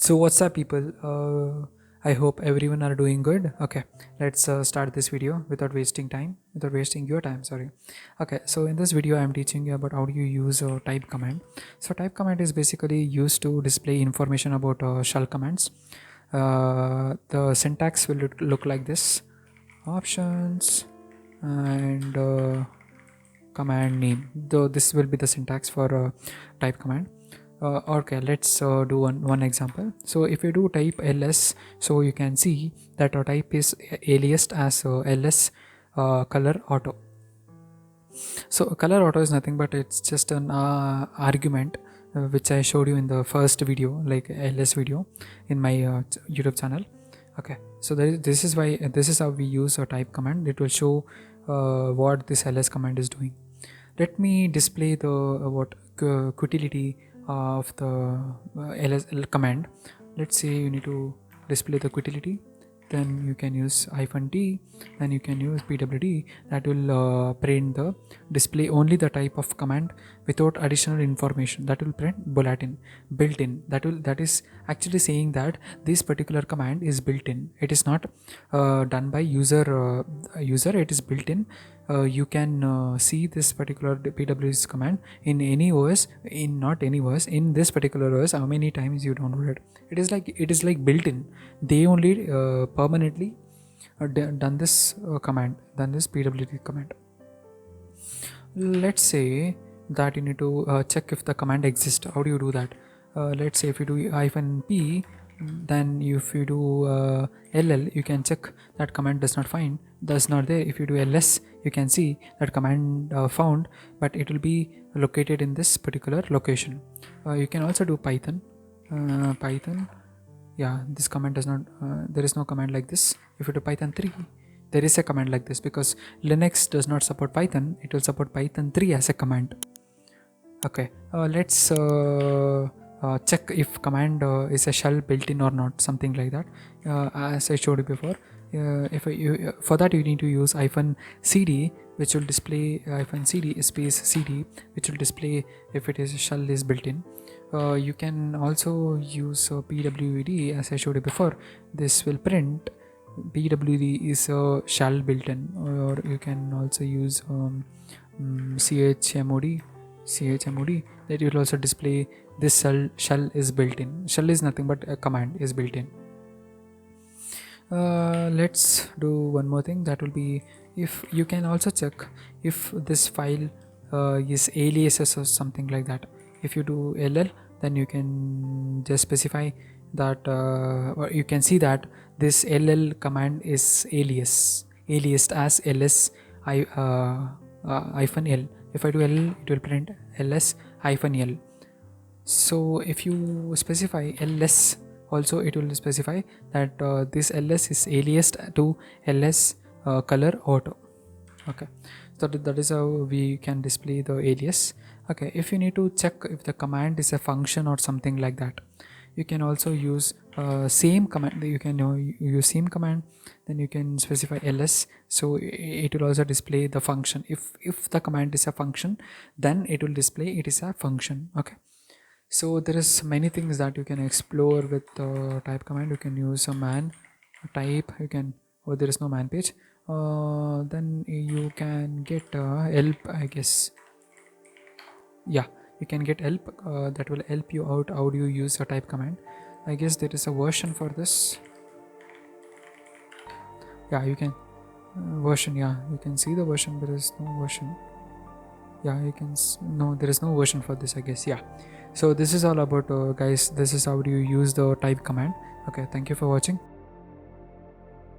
So what's up people, I hope everyone are doing good. Okay, let's start this video without wasting your time, sorry. Okay, so in this video I'm teaching you about how do you use a type command. So type command is basically used to display information about shell commands. The syntax will look like this: options and command name. Though this will be the syntax for type command. Okay, let's do one example. So if you do type ls, so you can see that our type is aliased as ls color auto. So color auto is nothing but it's just an argument which I showed you in the first video, like ls video in my YouTube channel. Okay, so this is why this is how we use a type command. It will show what this ls command is doing. Let me display the utility of the ls command. Let's say you need to display the utility, then you can use -t, then you can use pwd. That will print the display only the type of command without additional information. That will print bulletin built in. That is actually saying that this particular command is built in. It is not done by user. It is built in. You can see this particular pwd command in any OS, in not any OS, in this particular OS, how many times you download it. It is like built in. They only permanently done this pwd command. Let's say that you need to check if the command exists. How do you do that? Let's say if you do -p, then if you do ll, you can check that command does not there. If you do ls, you can see that command found, but it will be located in this particular location. You can also do python. Yeah, this command does not there is no command like this. If you do python 3, there is a command like this, because Linux does not support python. It will support python 3 as a command. Okay, let's check if command is a shell built in or not, something like that. As I showed you before, for that you need to use -cd, which will display -cd space cd, which will display if it is shell is built in. You can also use pwd, as I showed you before. This will print pwd is a shell built in, or you can also use chmod, that will also display this shell is built in. Shell is nothing but a command is built in. Let's do one more thing. That will be, if you can also check if this file is aliases or something like that. If you do ll, then you can just specify that or you can see that this ll command is aliased as ls -l. If I do ll, it will print ls -l. So if you specify ls also, it will specify that this ls is aliased to ls color auto. Okay, so that is how we can display the alias. Okay, if you need to check if the command is a function or something like that, you can also use same command. You can use same command, then you can specify ls, so it will also display the function. If the command is a function, then it will display it is a function. Okay, so there is many things that you can explore with type command. You can use a man type. You can, there is no man page. Then you can get help, I guess. Yeah, you can get help that will help you out how do you use a type command. I guess there is a version for this. Yeah, you can version. Yeah, you can see the version. There is no version. Yeah, you can no, there is no version for this, I guess. Yeah, so this is all about guys. This is how do you use the type command. Okay, thank you for watching.